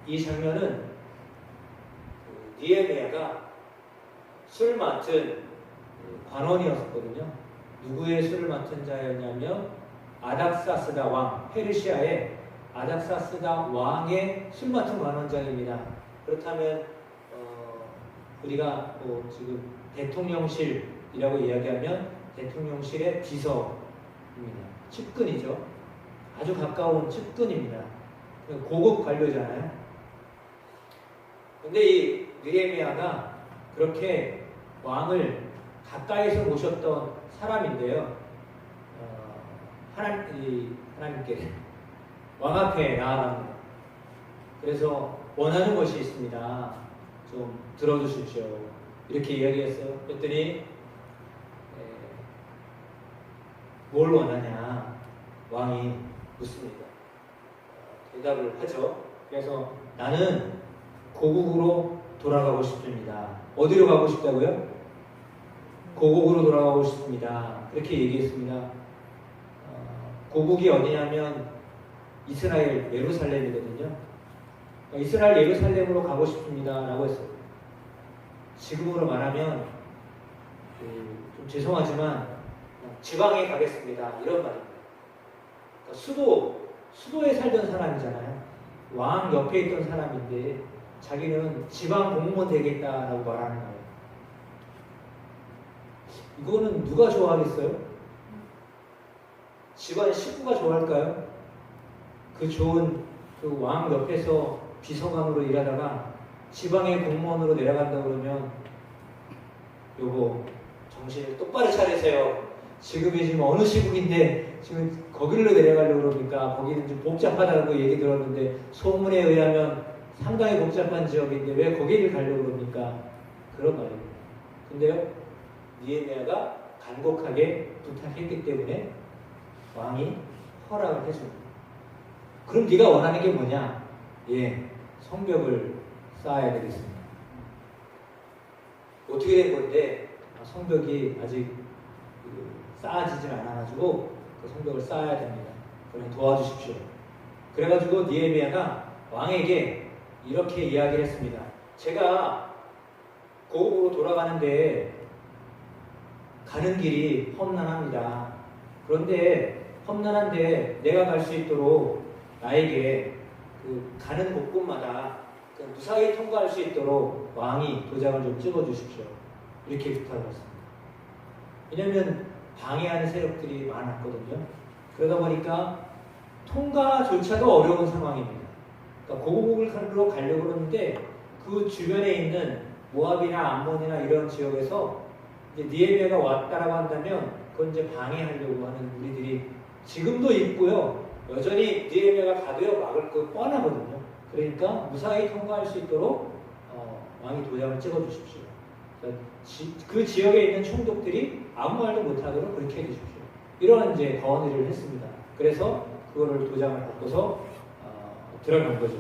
이 장면은 니에미야가 술 맡은 관원이었거든요. 누구의 술을 맡은 자였냐면 아닥사스다 왕, 페르시아의 아닥사스다 왕의 술 맡은 관원장입니다. 그렇다면 우리가 지금 대통령실이라고 이야기하면 대통령실의 비서입니다. 측근이죠. 아주 가까운 측근입니다. 고급 관료잖아요. 근데 이 느헤미야가 그렇게 왕을 가까이서 모셨던 사람인데요. 하나님께 왕 앞에 나아갑니다. 그래서 원하는 것이 있습니다. 좀 들어주십시오. 이렇게 이야기했어요. 그랬더니 뭘 원하냐 왕이 묻습니다. 대답을 하죠. 그래서 나는 고국으로 돌아가고 싶습니다. 어디로 가고 싶다고요? 고국으로 돌아가고 싶습니다. 그렇게 얘기했습니다. 고국이 어디냐면 이스라엘 예루살렘이거든요. 이스라엘 예루살렘으로 가고 싶습니다. 라고 했어요. 지금으로 말하면 좀 죄송하지만 지방에 가겠습니다. 이런 말입니다. 그러니까 수도에 살던 사람이잖아요. 왕 옆에 있던 사람인데 자기는 지방 공무원 되겠다라고 말하는 거예요. 이거는 누가 좋아하겠어요? 집안 식구가 좋아할까요? 그 좋은 그 왕 옆에서 비서관으로 일하다가 지방의 공무원으로 내려간다 그러면 여보 정신을 똑바로 차리세요. 지금이 지금 어느 시국인데 지금 거기로 내려가려고 그러니까 거기는 좀 복잡하다고 얘기 들었는데 소문에 의하면 상당히 복잡한 지역인데 왜 거기를 가려고 그럽니까? 그런 말입니다. 근데요 느헤미야가 간곡하게 부탁했기 때문에 왕이 허락을 해줍니다. 그럼 네가 원하는 게 뭐냐? 성벽을 쌓아야 되겠습니다. 어떻게 된 건데 성벽이 아직 쌓아지질 않아가지고 그 성벽을 쌓아야 됩니다. 그럼 도와주십시오. 그래가지고 느헤미야가 왕에게 이렇게 이야기를 했습니다. 제가 고국으로 돌아가는데 가는 길이 험난합니다. 그런데 험난한데 내가 갈 수 있도록 나에게 그 가는 곳곳마다 그 무사히 통과할 수 있도록 왕이 도장을 좀 찍어주십시오. 이렇게 부탁을 했습니다. 왜냐하면 방해하는 세력들이 많았거든요. 그러다 보니까 통과조차도 어려운 상황입니다. 그러니까 고국으로 가려고 그러는데 그 주변에 있는 모압이나 암몬이나 이런 지역에서 이제 느헤미야가 왔다라고 한다면 그건 이제 방해하려고 하는 무리들이 지금도 있고요. 여전히 느헤미야가 가도요 막을 거 뻔하거든요. 그러니까 무사히 통과할 수 있도록 왕이 도장을 찍어주십시오. 그 지역에 있는 총독들이 아무 말도 못하도록 그렇게 해주십시오. 이런 이제 건의를 했습니다. 그래서 그거를 도장을 바꿔서 들어간 거죠.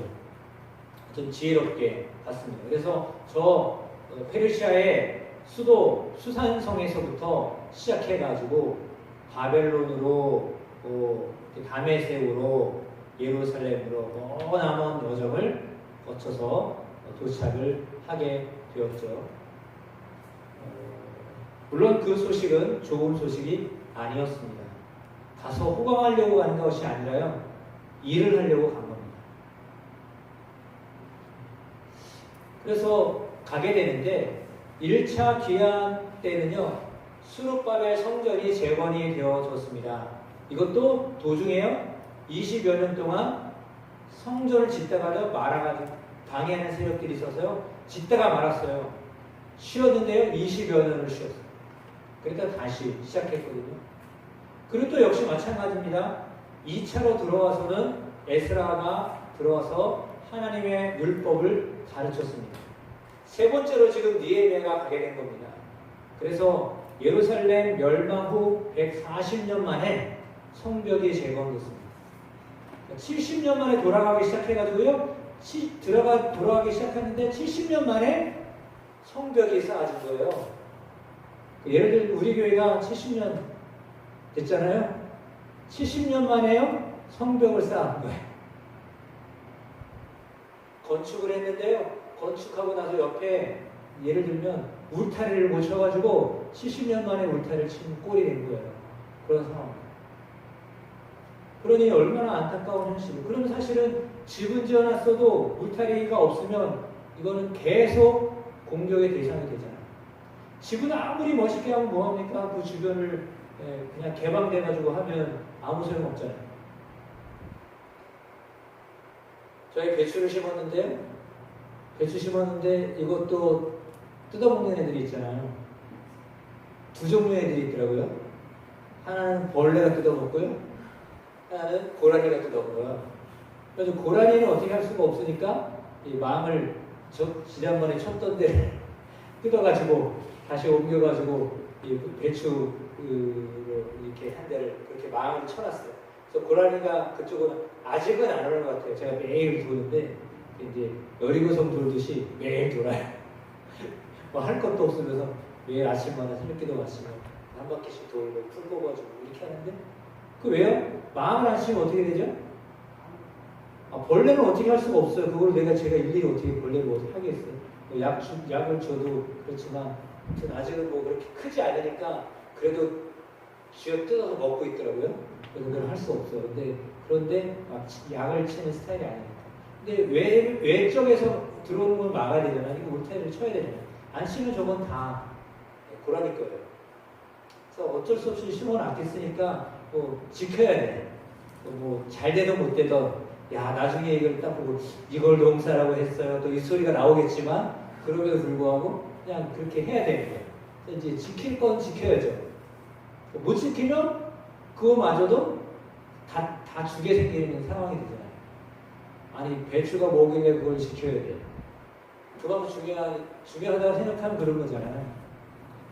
좀 지혜롭게 갔습니다. 그래서 저 페르시아의 수도 수산성에서부터 시작해가지고 바벨론으로 다메섹으로 예루살렘으로 머나먼 여정을 거쳐서 도착을 하게 되었죠. 물론 그 소식은 좋은 소식이 아니었습니다. 가서 호강하려고 가는 것이 아니라요, 일을 하려고 간 겁니다. 그래서 가게 되는데 1차 귀환 때는요, 수룹바벨 성전이 재건이 되어졌습니다. 이것도 도중에요, 20여 년 동안 성전을 짓다가도 말아가지고 방해하는 세력들이 있어서요, 짓다가 말았어요. 쉬었는데요, 20여 년을 쉬었어요. 그러니까 다시 시작했거든요. 그리고 또 역시 마찬가지입니다. 2차로 들어와서는 에스라가 들어와서 하나님의 율법을 가르쳤습니다. 세 번째로 지금 느헤미야가 가게 된 겁니다. 그래서 예루살렘 멸망 후 140년 만에 성벽이 재건됐습니다. 70년 만에 돌아가기 시작해가지고요, 돌아가기 시작했는데 70년 만에 성벽이 쌓아진 거예요. 예를 들면 우리 교회가 70년 됐잖아요. 70년 만에요, 성벽을 쌓은 거예요. 건축을 했는데요. 건축하고 나서 옆에 예를 들면 울타리를 못 쳐가지고 70년 만에 울타리를 친 꼴이 된 거예요. 그런 상황입니다. 그러니 얼마나 안타까운 현실이에요. 그러면 사실은 집은 지어놨어도 울타리가 없으면 이거는 계속 공격의 대상이 되잖아요. 집은 아무리 멋있게 하면 뭐합니까? 그 주변을 그냥 개방돼가지고 하면 아무 소용없잖아요. 저희 배추를 심었는데 이것도 뜯어먹는 애들이 있잖아요. 두 종류의 애들이 있더라고요. 하나는 벌레가 뜯어먹고요. 하나는 고라니가 뜯어먹어요. 그래서 고라니는 어떻게 할 수가 없으니까 이 망을 지난번에 쳤던 데를 뜯어가지고 다시 옮겨가지고 이 배추 이렇게 한 대를 그렇게 망을 쳐놨어요. 그래서 고라니가 그쪽은 아직은 안 오는 것 같아요. 제가 매일 도는데 이제 여리고성 돌듯이 매일 돌아요. 뭐 할 것도 없으면서 매일 아침마다 새벽기도 마치고 한 바퀴씩 돌고 풀 뽑아주고 이렇게 하는데 그 왜요? 마음을 안 치면 어떻게 되죠? 벌레는 어떻게 할 수가 없어요. 그걸 제가 일일이 어떻게 벌레를 어떻게 하겠어요. 뭐 약을 줘도 그렇지만 아직은 뭐 그렇게 크지 않으니까 그래도 쥐어 뜯어서 먹고 있더라고요. 그래서 그걸 할 수 없어요. 그런데 막 약을 치는 스타일이 아니니까. 근데 외적에서 들어오는 걸 막아야 되잖아요. 이거 울타리를 쳐야 되잖아요. 안 치면 저건 다 고라니 거예요. 그래서 어쩔 수 없이 심어놨겠으니까 뭐 지켜야 돼. 뭐 잘 되든 못 되든 야 나중에 이걸 딱 보고 이걸 농사라고 했어요. 또 이 소리가 나오겠지만 그럼에도 불구하고 그냥 그렇게 해야 돼요. 이제 지킬 건 지켜야죠. 못 지키면 그거마저도 다 죽게 생기는 상황이 되잖아요. 아니 배추가 뭐길래 그걸 지켜야 돼. 그만큼 중요하다고 생각하면 그런 거잖아요.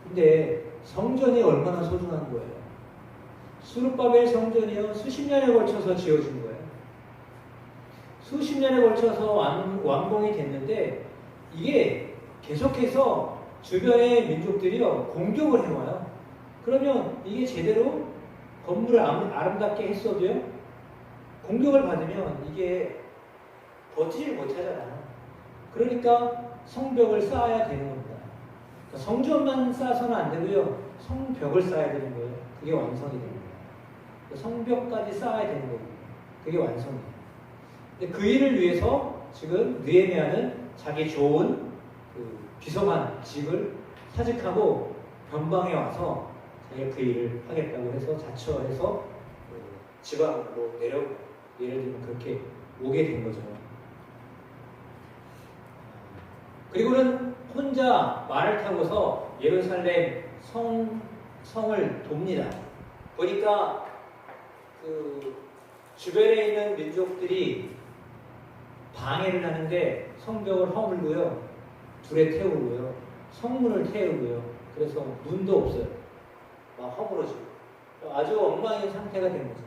근데 성전이 얼마나 소중한 거예요. 수르바벨 성전이요 수십 년에 걸쳐서 지어진 거예요. 수십 년에 걸쳐서 완공이 됐는데 이게 계속해서 주변의 민족들이요 공격을 해와요. 그러면 이게 제대로 건물을 아름답게 했어도요 공격을 받으면 이게 버티질 못하잖아요. 그러니까 성벽을 쌓아야 되는 겁니다. 그러니까 성전만 쌓아서는 안 되고요 성벽을 쌓아야 되는 거예요. 그게 완성이 됩니다. 성벽까지 쌓아야 되는 거예요. 그게 완성이에요. 근데 그 일을 위해서 지금 느헤미야는 자기 좋은 그 비서관 직을 사직하고 변방에 와서 자기가 그 일을 하겠다고 해서 자처해서 지방으로 내려오고 예를 들면 그렇게 오게 된 거죠. 그리고는 혼자 말을 타고서 예루살렘 성을 돕니다. 보니까 그 주변에 있는 민족들이 방해를 하는데 성벽을 허물고요, 불에 태우고요, 성문을 태우고요. 그래서 문도 없어요. 막 허물어지고 아주 엉망인 상태가 된 거죠.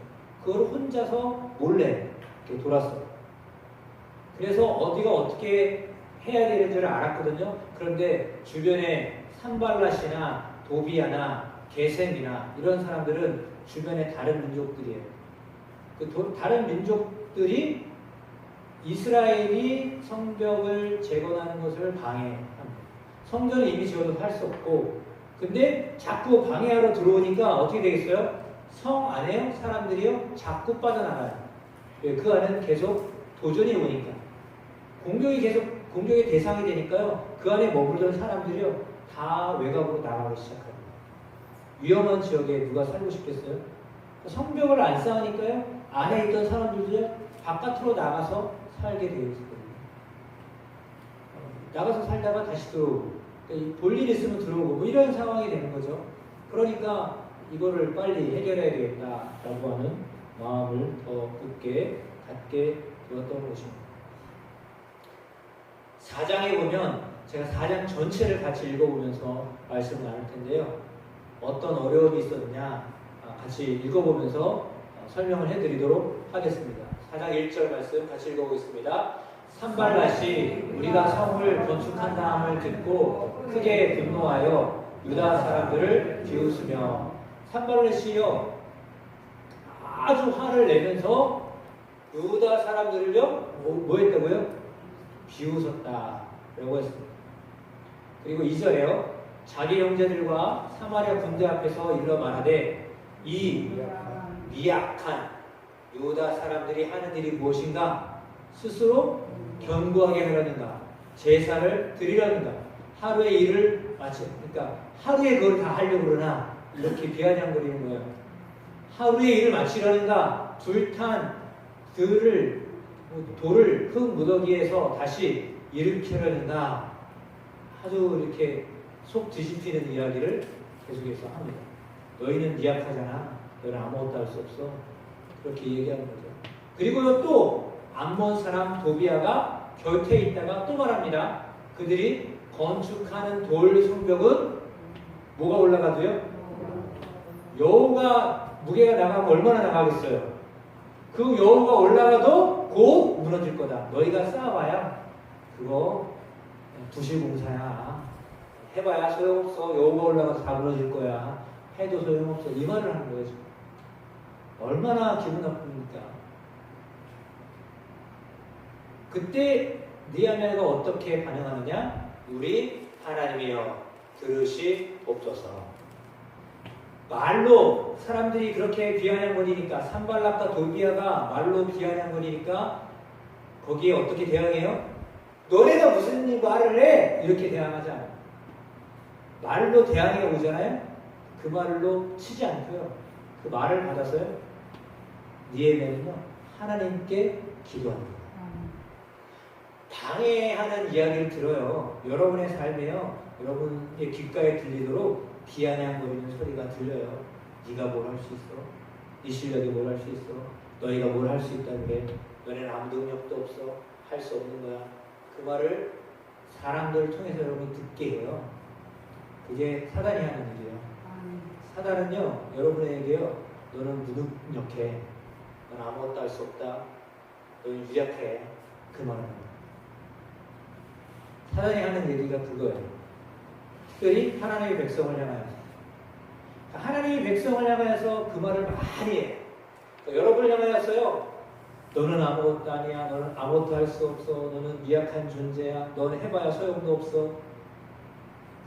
그걸 혼자서 몰래 이렇게 돌았어요. 그래서 어디가 어떻게 해야 되는지를 알았거든요. 그런데 주변에 산발랏이나 도비아나 게셈이나 이런 사람들은 주변의 다른 민족들이에요. 다른 민족들이 이스라엘이 성벽을 재건하는 것을 방해합니다. 성전은 이미 지어도 할 수 없고, 근데 자꾸 방해하러 들어오니까 어떻게 되겠어요? 성 안에요 사람들이요 자꾸 빠져나가요. 그 안에는 계속 도전이 오니까 공격의 대상이 되니까요. 그 안에 머물던 사람들이요 다 외곽으로 나가기 시작합니다. 위험한 지역에 누가 살고 싶겠어요? 성벽을 안 쌓으니까요 안에 있던 사람들도요 바깥으로 나가서 살게 되어 있거든요. 나가서 살다가 다시 들어오고 볼일 있으면 들어오고 뭐 이런 상황이 되는 거죠. 그러니까 이거를 빨리 해결해야 되겠다라고 하는 마음을 더 굳게 갖게 되었던 것입니다. 4장에 보면 제가 4장 전체를 같이 읽어보면서 말씀을 나눌 텐데요. 어떤 어려움이 있었느냐 같이 읽어보면서 설명을 해드리도록 하겠습니다. 4장 1절 말씀 같이 읽어보겠습니다. 산발랏이 우리가 성을 건축한다함을 듣고 크게 분노하여 유다 사람들을 비웃으며 산발랏이요 아주 화를 내면서 유다 사람들을요 뭐 했다고요? 비웃었다라고 했습니다. 그리고 2절에요. 자기 형제들과 사마리아 군대 앞에서 일러 말하되 이 미약한 유다 사람들이 하는 일이 무엇인가? 스스로 견고하게 하려는가? 제사를 드리려는가? 하루의 일을 그러니까 하루에 그걸 다 하려고 그러나 이렇게 비아냥거리는 거예요. 하루의 일을 마치려는가? 불탄 돌을 흙 무더기에서 다시 일으키려는가? 아주 이렇게 속 뒤집히는 이야기를 계속해서 합니다. 너희는 미약하잖아. 너는 아무것도 할 수 없어. 그렇게 얘기하는 거죠. 그리고 또 암몬 사람 도비아가 곁에 있다가 또 말합니다. 그들이 건축하는 돌 성벽은 뭐가 올라가도요? 여호가 무게가 나가면 얼마나 나가겠어요? 그 여호가 올라가도 곧 무너질 거다. 너희가 쌓아봐야 그거 부실공사야. 해봐야 소용없어. 여호가 올라가서 다 무너질 거야. 해도 소용없어. 이 말을 하는 거예요. 지금. 얼마나 기분 나쁩니까? 그때 느헤미야가 어떻게 반응하느냐? 우리 하나님이여 들으시옵소서. 말로 사람들이 그렇게 비아냥거리니까, 산발락과 도비아가 말로 비아냥거리니까 거기에 어떻게 대항해요? 너네가 무슨 말을 해? 이렇게 대항하지 않아요. 말로 대항해 오잖아요. 그 말로 치지 않고요. 그 말을 받아서요. 느헤미야는요 하나님께 기도합니다. 방해하는 이야기를 들어요. 여러분의 삶에요. 여러분의 귓가에 들리도록 비아냥거리는 소리가 들려요. 네가 뭘 할 수 있어? 네 실력이 뭘 할 수 있어? 너희가 뭘 할 수 있다 그래? 너네는 아무 능력도 없어. 할 수 없는 거야. 그 말을 사람들을 통해서 여러분이 듣게 해요. 그게 사단이 하는 일이에요. 사단은요 여러분에게요 너는 무능력해. 넌 아무것도 할 수 없다. 너는 유약해. 그 말을 합니다. 사단이 하는 얘기가 그거예요. 특별히 하나님의 백성을 향하여서. 하나님의 백성을 향하여서 그 말을 많이 해요. 여러분을 향하여서요. 너는 아무것도 아니야. 너는 아무것도 할 수 없어. 너는 미약한 존재야. 너는 해봐야 소용도 없어.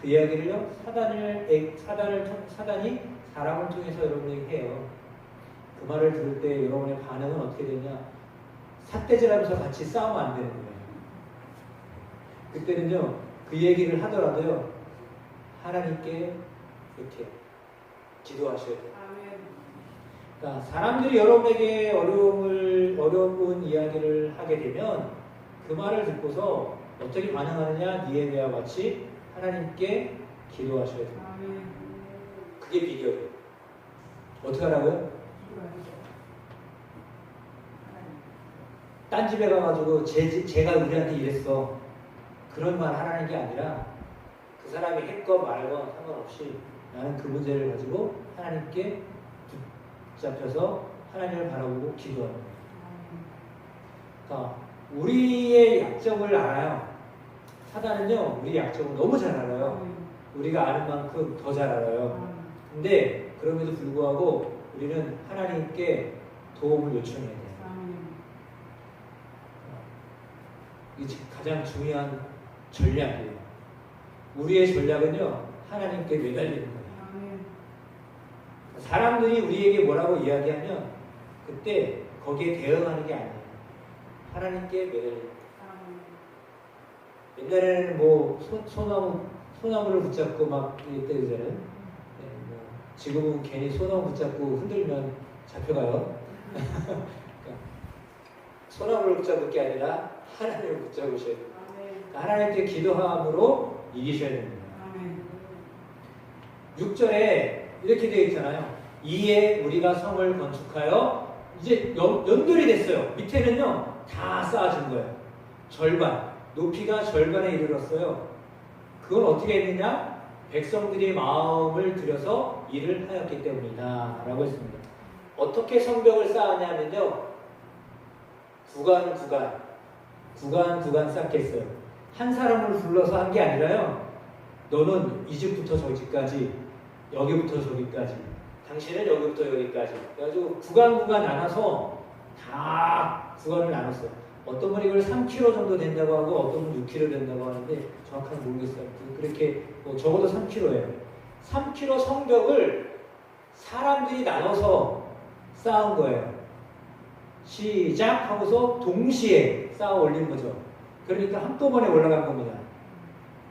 그 이야기를요. 사단이 사람을 통해서 여러분에게 해요. 그 말을 들을 때 여러분의 반응은 어떻게 되냐? 삿대질하면서 같이 싸우면 안 되는 거예요. 그때는요. 그 얘기를 하더라도요. 하나님께 이렇게 기도하셔야 돼요. 그러니까 사람들이 여러분에게 어려운 이야기를 하게 되면 그 말을 듣고서 어떻게 반응하느냐? 느헤미야와 같이 하나님께 기도하셔야 돼요. 그게 비결이에요. 어떻게 하라고요? 딴 집에 가가지고 제가 우리한테 이랬어. 그런 말 하라는 게 아니라 그 사람이 했건 말건 상관없이 나는 그 문제를 가지고 하나님께 붙잡혀서 하나님을 바라보고 기도합니다. 그러니까 우리의 약점을 알아요. 사단은요 우리 약점을 너무 잘 알아요. 우리가 아는 만큼 더 잘 알아요. 근데 그럼에도 불구하고 우리는 하나님께 도움을 요청해야 돼요. 이게 가장 중요한 전략이에요. 우리의 전략은요 하나님께 매달리는 거예요. 사람들이 우리에게 뭐라고 이야기하면 그때 거기에 대응하는 게 아니에요. 하나님께 매달리는 거예요. 옛날에는 뭐 소나무를 붙잡고 막 이때잖아요. 네, 뭐 지금은 괜히 소나무 붙잡고 흔들면 잡혀가요. 그러니까 소나무를 붙잡을 게 아니라 하나님을 붙잡으셔야 돼요. 그러니까 하나님께 기도함으로 이기셔야 됩니다. 6절에 이렇게 되어 있잖아요. 이에 우리가 성을 건축하여 이제 연결이 됐어요. 밑에는요 다 쌓아진 거예요. 절반, 높이가 절반에 이르렀어요. 그건 어떻게 했느냐? 백성들이 마음을 들여서 일을 하였기 때문이다 라고 했습니다. 어떻게 성벽을 쌓았냐면요 구간 쌓게 했어요. 한 사람을 불러서 한 게 아니라요 너는 이 집부터 저 집까지, 여기부터 저기까지, 당신은 여기부터 여기까지. 그래가지고 구간 나눠서 다 구간을 나눴어요. 어떤 분이 이걸 3kg 정도 된다고 하고 어떤 분은 6kg 된다고 하는데 정확하게 모르겠어요. 그렇게 적어도 3kg예요. 3kg 성벽을 사람들이 나눠서 쌓은 거예요. 시작 하고서 동시에 쌓아 올린 거죠. 그러니까 한꺼번에 올라간 겁니다.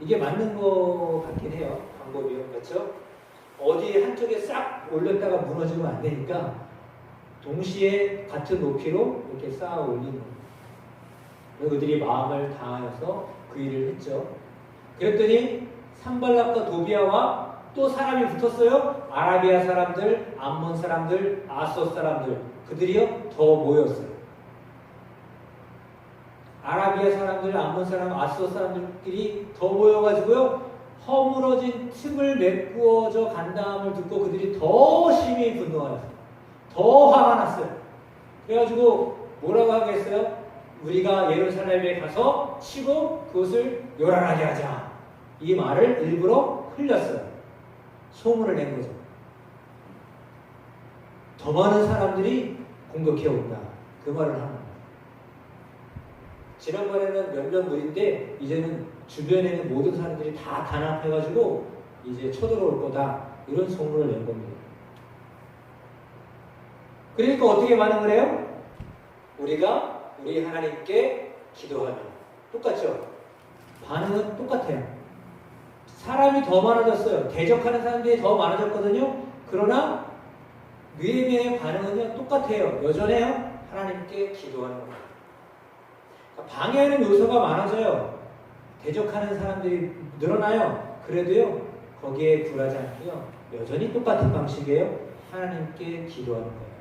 이게 맞는 거 같긴 해요. 방법이요. 그렇죠? 어디 한쪽에 싹 올렸다가 무너지면 안 되니까 동시에 같은 높이로 이렇게 쌓아 올리는 겁니다. 그들이 마음을 다하여서 그 일을 했죠. 그랬더니 산발락과 도비아와 또 사람이 붙었어요. 아라비아 사람들, 암몬 사람들, 아소 사람들. 그들이요 더 모였어요. 아라비아 사람들, 암몬 사람, 아소 사람들끼리 더 모여가지고요 허물어진 틈을 메꾸어져 간다함을 듣고 그들이 더 심히 분노하였어요. 더 화가 났어요. 그래가지고 뭐라고 하겠어요? 우리가 예루살렘에 가서 치고 그것을 요란하게 하자. 이 말을 일부러 흘렸어요. 소문을 낸 거죠. 더 많은 사람들이 공격해 온다. 그 말을 하는 거예요. 지난번에는 몇몇 무리인데 이제는 주변에 있는 모든 사람들이 다 단합해가지고 이제 쳐들어올 거다. 이런 소문을 낸 겁니다. 그러니까 어떻게 반응을 해요? 우리가 우리 하나님께 기도하면 똑같죠? 반응은 똑같아요. 사람이 더 많아졌어요. 대적하는 사람들이 더 많아졌거든요. 그러나 느헤미야의 반응은요 똑같아요. 여전해요. 하나님께 기도하는 겁니다. 그러니까 방해하는 요소가 많아져요. 대적하는 사람들이 늘어나요. 그래도요 거기에 굴하지 않고요 여전히 똑같은 방식이에요. 하나님께 기도하는 거예요.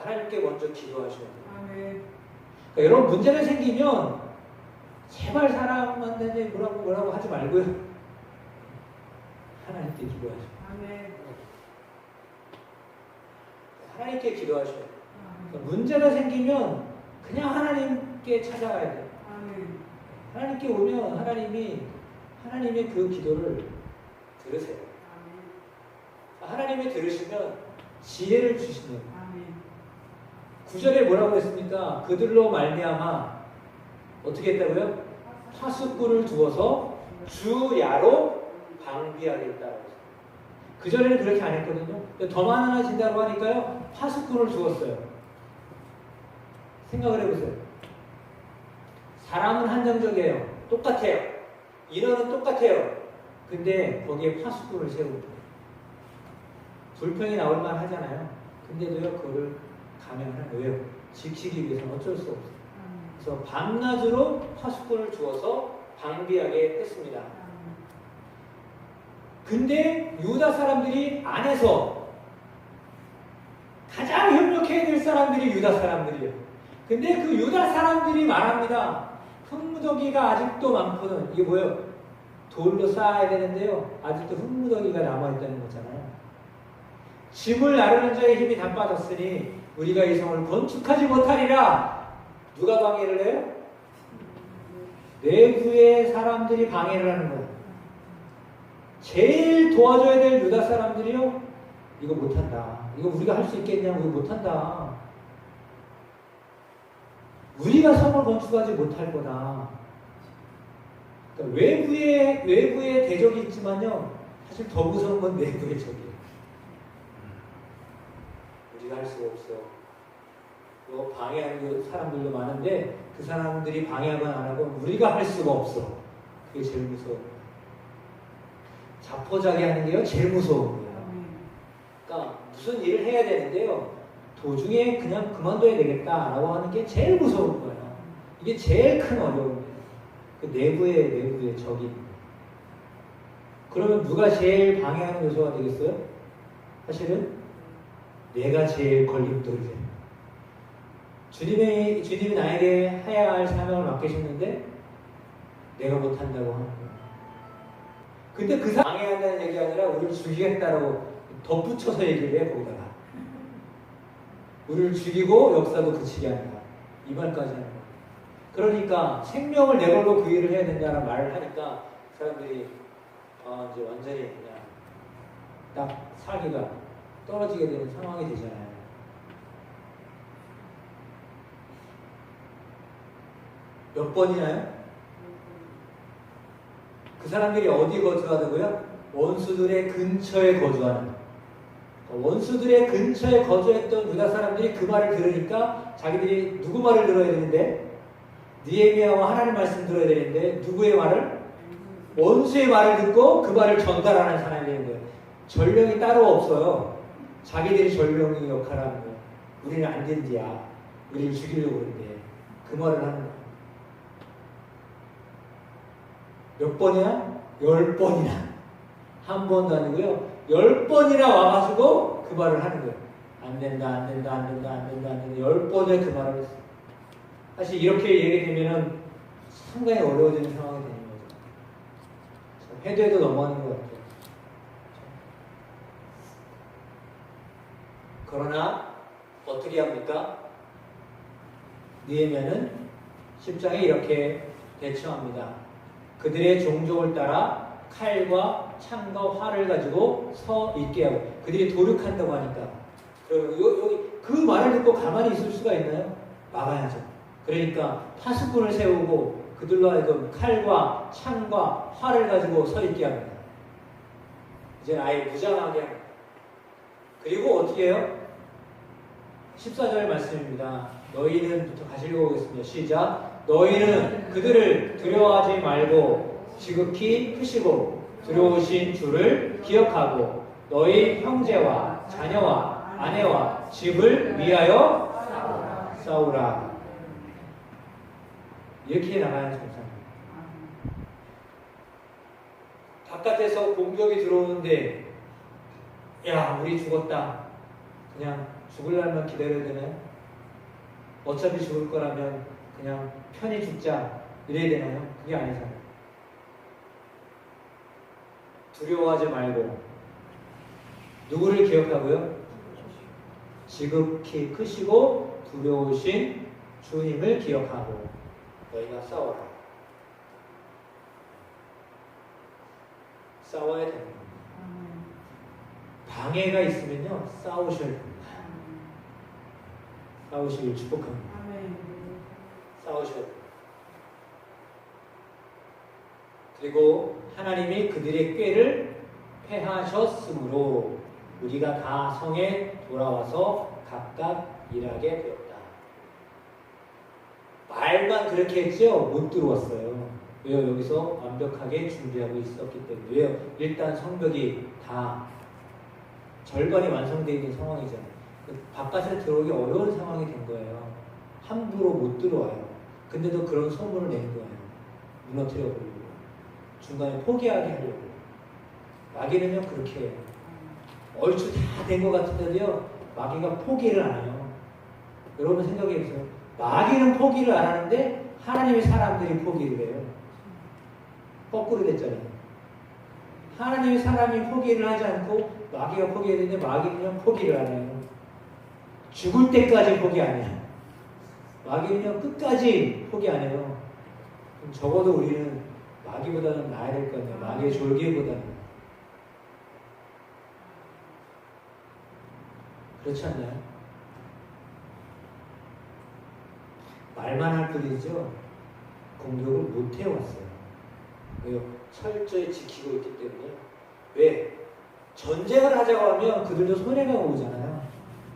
하나님께 먼저 기도하셔야 돼요. 그러니까 여러분 문제가 생기면 제발 사람한테 뭐라고 하지 말고요. 하나님께 기도하셔야 돼요. 하나님께 기도하셔야 돼요. 그러니까 문제가 생기면 그냥 하나님께 찾아가야 돼요. 하나님께 오면 하나님의 그 기도를 들으세요. 하나님이 들으시면 지혜를 주시는 거예요. 9절에 뭐라고 했습니까? 그들로 말미암아 어떻게 했다고요? 파수꾼을 두어서 주야로 방비하겠다고 했어요. 그전에는 그렇게 안 했거든요. 더 많아진다고 하니까요 파수꾼을 두었어요. 생각을 해보세요. 사람은 한정적이에요. 똑같아요. 인원은 똑같아요. 근데 거기에 파수꾼을 세웁니다. 불평이 나올 만 하잖아요. 근데도요 그거를 감행하는 거예요. 지키기 위해서는 어쩔 수 없어요. 그래서 밤낮으로 파수꾼을 주어서 방비하게 했습니다. 근데 유다 사람들이 안에서 가장 협력해야 될 사람들이 유다 사람들이에요. 근데 그 유다 사람들이 말합니다. 흙무더기가 아직도 많거든. 이게 뭐예요? 돌로 쌓아야 되는데요. 아직도 흙무더기가 남아있다는 거잖아요. 짐을 나르는 자의 힘이 다 빠졌으니 우리가 이 성을 건축하지 못하리라. 누가 방해를 해요? 내부의 사람들이 방해를 하는 거예요. 제일 도와줘야 될 유다 사람들이요. 이거 못한다. 이거 우리가 할 수 있겠냐? 이거 못한다. 우리가 성을 건축하지 못할 거다. 그러니까 외부의 대적이 있지만요. 사실 더 무서운 건 내부의 적이에요. 우리가 할 수가 없어. 방해하는 사람들도 많은데 그 사람들이 방해하건 안 하건 우리가 할 수가 없어. 그게 제일 무서워. 자포자기 하는 게요 제일 무서운 거예요. 그러니까 무슨 일을 해야 되는데요 도중에 그냥 그만둬야 되겠다라고 하는 게 제일 무서운 거예요. 이게 제일 큰 어려움이에요. 그 내부의 적이. 그러면 누가 제일 방해하는 요소가 되겠어요? 사실은 내가 제일 걸림돌이 돼요. 주님이 나에게 해야 할 사명을 맡기셨는데 내가 못한다고 하는 거예요. 근데 그 사람 방해한다는 얘기가 아니라 우리를 죽이겠다라고 덧붙여서 얘기를 해 거기다가. 우리를 죽이고 역사도 그치게 한다. 이 말까지 하는 거예요. 그러니까 생명을 내걸고 그 일을 해야 된다는 말을 하니까 사람들이 이제 완전히 그냥 딱 사기가 떨어지게 되는 상황이 되잖아요. 몇 번이나요? 그 사람들이 어디 거주하다고요? 원수들의 근처에 거주하는. 원수들의 근처에 거주했던 유다 사람들이 그 말을 들으니까 자기들이 누구 말을 들어야 되는데? 느헤미야와 하나님 말씀 들어야 되는데 누구의 말을? 원수의 말을 듣고 그 말을 전달하는 사람이 되는 거예요. 전령이 따로 없어요. 자기들이 전령의 역할을 하는 거예요. 우리는 안 된디야. 우리를 죽이려고 그러는데 그 말을 하는 거예요. 몇 번이야? 10번이나. 한 번도 아니고요. 10번이나 와가지고 그 말을 하는 거예요. 안 된다, 안 된다, 안 된다, 안 된다, 안 된다. 10번을 그 말을 했어요. 사실 이렇게 얘기되면은 상당히 어려워지는 상황이 되는 거죠. 해도 해도 넘어가는 것 같아요. 그러나 어떻게 합니까? 느헤미야는 10장에 이렇게 대처합니다. 그들의 종족을 따라 칼과 창과 활을 가지고 서 있게 하고 그들이 도륙한다고 하니까 그 말을 듣고 가만히 있을 수가 있나요? 막아야죠. 그러니까 파수꾼을 세우고 그들로 하여금 칼과 창과 활을 가지고 서 있게 합니다. 이제 아예 무장하게 합니다. 그리고 어떻게 해요? 14절 말씀입니다. 너희는부터 같이 읽어보겠습니다. 시작. 너희는 그들을 두려워하지 말고 지극히 크시고 두려우신 주를 기억하고 너희 형제와 자녀와 아내와 집을 위하여 싸우라. 이렇게 나가는 정상입니다. 바깥에서 공격이 들어오는데 야 우리 죽었다. 그냥 죽을 날만 기다려야 되나요? 어차피 죽을 거라면 그냥 편히 죽자 이래야 되나요? 그게 아니잖아요. 두려워하지 말고 누구를 기억하고요? 지극히 크시고 두려우신 주님을 기억하고 너희가 싸워라. 싸워야 됩니다. 방해가 있으면요 싸우셔야 됩니다. 싸우시길 축복합니다. 싸우셔야 됩니다. 그리고 하나님이 그들의 꾀를 패하셨으므로 우리가 다 성에 돌아와서 각각 일하게 되었다. 말만 그렇게 했죠? 못 들어왔어요. 왜요? 여기서 완벽하게 준비하고 있었기 때문에. 왜요? 일단 성벽이 다 절반이 완성되어 있는 상황이잖아요. 바깥에 들어오기 어려운 상황이 된 거예요. 함부로 못 들어와요. 근데도 그런 소문을 낸 거예요. 무너뜨려 버리고 중간에 포기하게 하려고. 마귀는요 그렇게 해요. 얼추 다 된 것 같은데도요 마귀가 포기를 안 해요. 여러분 생각해 보세요. 마귀는 포기를 안 하는데 하나님의 사람들이 포기를 해요. 거꾸로 됐잖아요. 하나님의 사람이 포기를 하지 않고 마귀가 포기했는데 마귀는요 포기를 안 해요. 죽을 때까지 포기 안 해요. 마귀는요 끝까지 포기 안 해요. 그럼 적어도 우리는 마귀보다는 나아야 될 거 아니에요. 마귀의 졸개보다는. 그렇지 않나요? 말만 할 뿐이죠. 공격을 못 해왔어요. 왜요? 철저히 지키고 있기 때문에. 왜? 전쟁을 하자고 하면 그들도 손해가 오잖아요.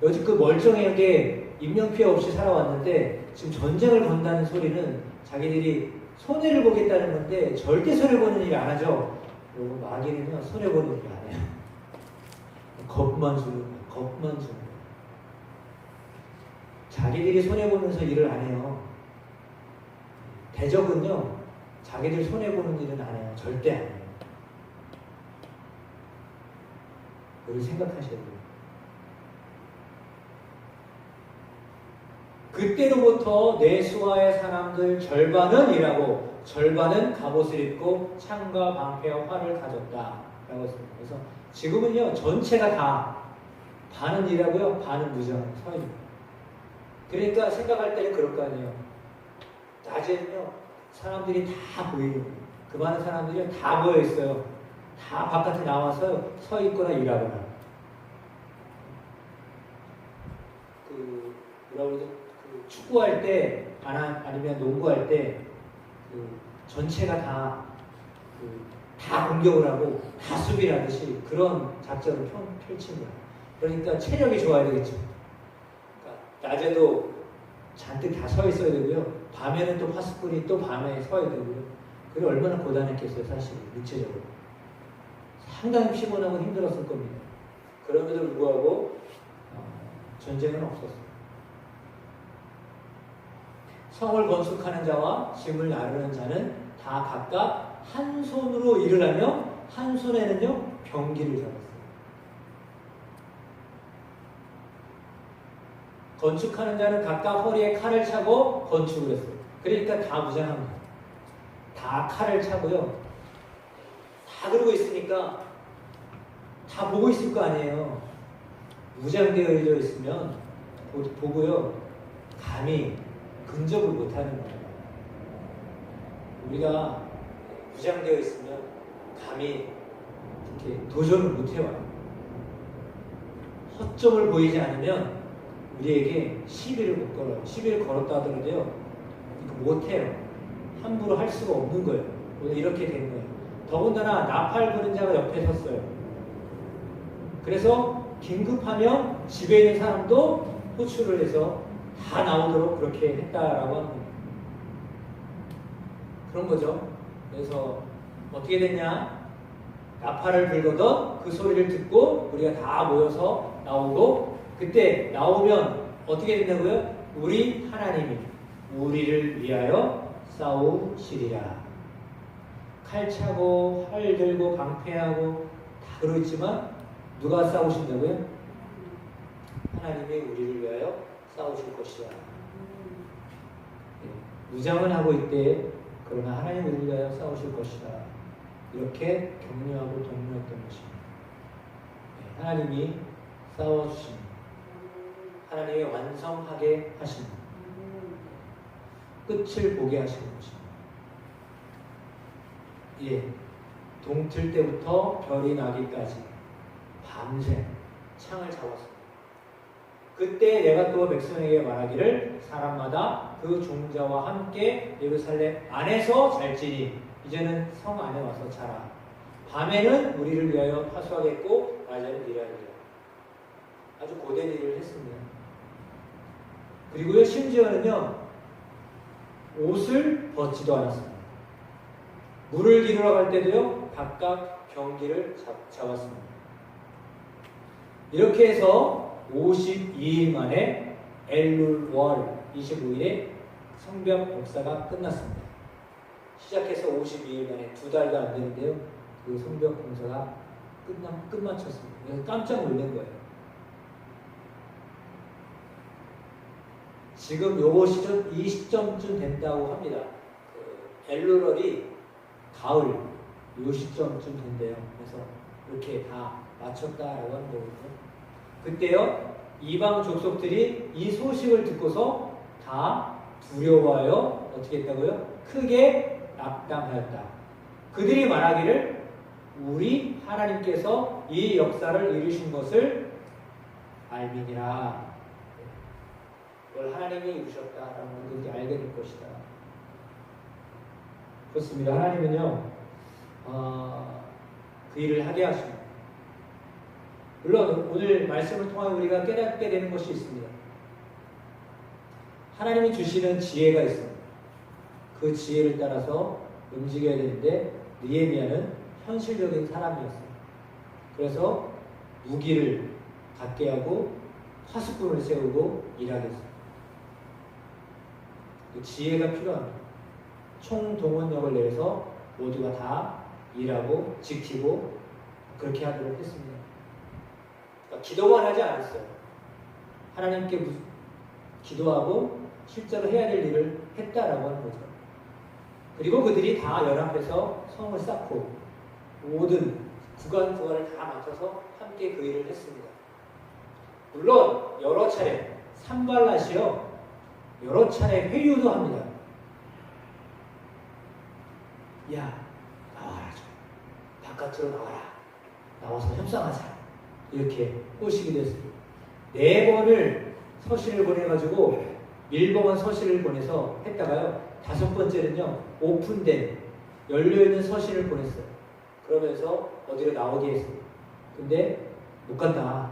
여지껏 멀쩡하게 인명피해 없이 살아왔는데 지금 전쟁을 건다는 소리는 자기들이 손해를 보겠다는 건데 절대 손해보는 일 안 하죠. 그리고 마귀는요 손해보는 일 안 해요. 겁만 주는 거예요. 겁만 주는 거예요. 자기들이 손해보면서 일을 안 해요. 대적은요 자기들 손해보는 일은 안 해요. 절대 안 해요. 그걸 생각하셔야 돼요. 그때로부터 내수하의 사람들 절반은 일하고 절반은 갑옷을 입고 창과 방패와 활을 가졌다 라고 했습니다. 그래서 지금은요 전체가 다 반은 일하고요 반은 무장 서입니다. 그러니까 생각할 때는 그럴 거 아니에요. 낮에는요 사람들이 다 보이는 거예요. 그 많은 사람들이 다 모여 있어요. 다 바깥에 나와서 서 있거나 일하거나. 뭐라 그러죠? 축구할 때 아니면 농구할 때 전체가 다 공격을 하고 다 수비를 하듯이 그런 작전을 펼친 거예요. 그러니까 체력이 좋아야 되겠죠. 그러니까 낮에도 잔뜩 다 서 있어야 되고요. 밤에는 또 파수꾼이 또 밤에 서야 되고요. 그게 얼마나 고단했겠어요, 사실 육체적으로. 상당히 피곤하고 힘들었을 겁니다. 그럼에도 불구하고 전쟁은 없었어요. 성을 건축하는 자와 짐을 나르는 자는 다 각각 한 손으로 일을 하며 한 손에는요 병기를 잡았어요. 건축하는 자는 각각 허리에 칼을 차고 건축을 했어요. 그러니까 다 무장한 거예요. 다 칼을 차고요. 다 그러고 있으니까 다 보고 있을 거 아니에요. 무장되어 있으면 보고요. 감히 근접을 못하는 거예요. 우리가 무장되어 있으면 감히 이렇게 도전을 못해와요. 허점을 보이지 않으면 우리에게 시비를 못 걸어요. 시비를 걸었다 하더라도요. 못해요. 함부로 할 수가 없는 거예요. 오늘 이렇게 된 거예요. 더군다나 나팔 부는 자가 옆에 섰어요. 그래서 긴급하면 집에 있는 사람도 호출을 해서 다 나오도록 그렇게 했다라고 하는 거예요. 그런 거죠. 그래서 어떻게 됐냐? 나팔을 불거든 그 소리를 듣고 우리가 다 모여서 나오고 그때 나오면 어떻게 된다고요? 우리 하나님이 우리를 위하여 싸우시리라. 칼 차고 활 들고 방패하고 다 그러겠지만 누가 싸우신다고요? 하나님이 우리를 위하여 싸우실 것이다. 무장은 하고 있대. 그러나 하나님 우리를 위하여 싸우실 것이다. 이렇게 격려하고 독려했던 것입니다. 하나님이 싸워주십니다. 하나님이 완성하게 하십니다. 끝을 보게 하시는 것입니다. 동틀 때부터 별이 나기까지 밤새 창을 잡았습니다. 그때 내가 또 백성에게 말하기를 사람마다 그 종자와 함께 예루살렘 안에서 잘지니 이제는 성 안에 와서 자라. 밤에는 우리를 위하여 파수하겠고 낮에는 일하리라. 아주 고된 일을 했습니다. 그리고요 심지어는요 옷을 벗지도 않았습니다. 물을 기르러 갈 때도요 각각 병기를 잡았습니다. 이렇게 해서 52일 만에 엘룰 월 25일에 성벽 역사가 끝났습니다. 시작해서 52일 만에 2달도 안 되는데요. 그 성벽 공사가 끝마쳤습니다. 그래서 깜짝 놀란 거예요. 지금 이 시점쯤 된다고 합니다. 엘룰월이 가을 이 시점쯤 된대요. 그래서 이렇게 다 마쳤다라고 하는 거거든요. 그때요 이방 족속들이 이 소식을 듣고서 다 두려워하여 어떻게 했다고요? 크게 낙담하였다. 그들이 말하기를 우리 하나님께서 이 역사를 이루신 것을 알미니라. 그걸 하나님이 이루셨다라는 것을 알게 될 것이다. 그렇습니다. 하나님은요 그 일을 하게 하십니다. 물론 오늘 말씀을 통해 우리가 깨닫게 되는 것이 있습니다. 하나님이 주시는 지혜가 있습니다. 그 지혜를 따라서 움직여야 되는데 느헤미야는 현실적인 사람이었어요. 그래서 무기를 갖게 하고 파수꾼을 세우고 일하게 했어요. 그 지혜가 필요합니다. 총동원력을 내서 모두가 다 일하고 지키고 그렇게 하도록 했습니다. 그러니까 기도만 하지 않았어요. 하나님께 기도하고 실제로 해야 될 일을 했다라고 하는 거죠. 그리고 그들이 다 연합해서 성을 쌓고 모든 구간을 다 맞춰서 함께 그 일을 했습니다. 물론 여러 차례 산발랏이요 여러 차례 회유도 합니다. 야 나와라 좀 바깥으로 나와라. 나와서 협상하자. 이렇게 꼬시기도 했습니다. 4번을 서신을 보내가지고 밀봉한 서신을 보내서 했다가요 다섯 번째는요, 오픈된, 열려있는 서신을 보냈어요. 그러면서 어디로 나오게 했어요. 근데 못 간다.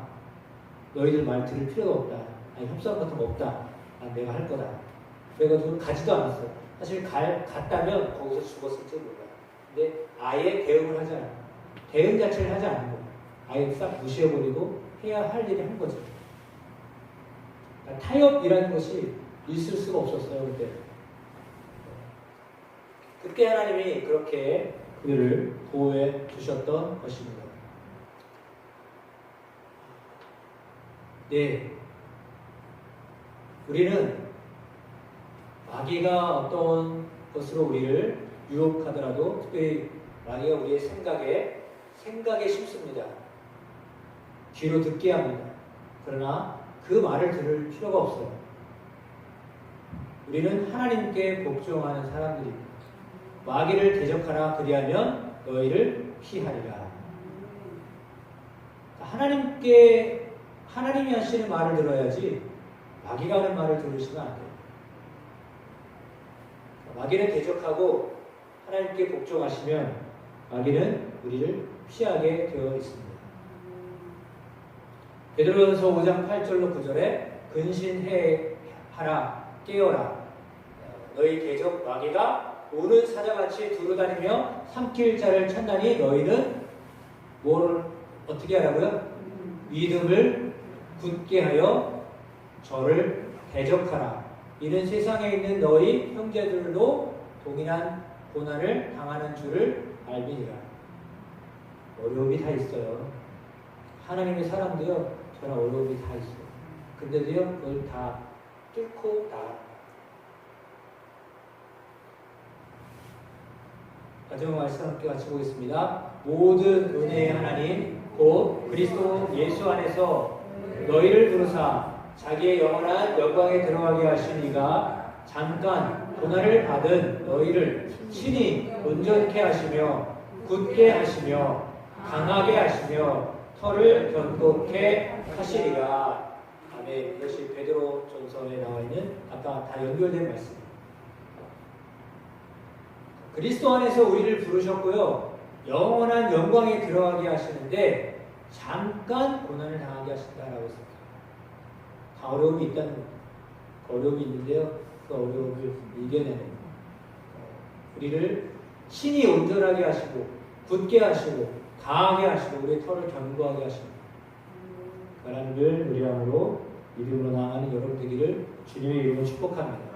너희들 말 들을 필요가 없다. 아니, 협상 같은 거 없다. 내가 할 거다. 그래가지고 가지도 않았어요. 사실 갔다면 거기서 죽었을지 몰라요. 근데 아예 대응을 하지 않아요. 대응 자체를 하지 않는 거예요. 아예 싹 무시해버리고 해야 할 일을 한 거죠. 그러니까 타협이라는 것이 있을 수가 없었어요. 그때 하나님이 그렇게 그들을 보호해 주셨던 것입니다. 네. 우리는 마귀가 어떤 것으로 우리를 유혹하더라도 특별히 마귀가 우리의 생각에 심습니다. 귀로 듣게 합니다. 그러나 그 말을 들을 필요가 없어요. 우리는 하나님께 복종하는 사람들입니다. 마귀를 대적하라 그리하면 너희를 피하리라. 하나님이 하시는 말을 들어야지 마귀가 하는 말을 들으시면 안 돼요. 마귀는 대적하고 하나님께 복종하시면 마귀는 우리를 피하게 되어 있습니다. 베드로전서 5장 8절로 9절에 근신하라 깨어라 너희 대적 마귀가 우는 사자같이 두루다니며 삼킬 자를 찾나니 너희는 뭘 어떻게 하라고요? 믿음을 굳게 하여 저를 대적하라. 이는 세상에 있는 너희 형제들도 동일한 고난을 당하는 줄을 알미니라. 어려움이 다 있어요. 하나님의 사람도요, 저런 어려움이 다 있어요. 근데도요, 그걸 다 뚫고 나갑니다. 마지막 말씀 함께 같이 보겠습니다. 모든 은혜의 하나님 곧 그리스도 예수 안에서 너희를 부르사 자기의 영원한 영광에 들어가게 하신 이가 잠깐 고난을 받은 너희를 친히 온전케 하시며 굳게 하시며 강하게 하시며 털을 견고케 하시리라. 아멘. 이것이 베드로전서에 나와 있는 아까 다 연결된 말씀입니다. 그리스도 안에서 우리를 부르셨고요. 영원한 영광에 들어가게 하시는데 잠깐 고난을 당하게 하신다라고 했습니다. 다 어려움이 있다는 겁니다. 어려움이 있는데요. 그 어려움을 이겨내는 우리를 친히 온전하게 하시고 굳게 하시고 강하게 하시고 우리의 털을 견고하게 하십니다. 하나님을 의뢰함으로 믿음으로 나아가는 여러분 되기를 주님의 이름으로 축복합니다.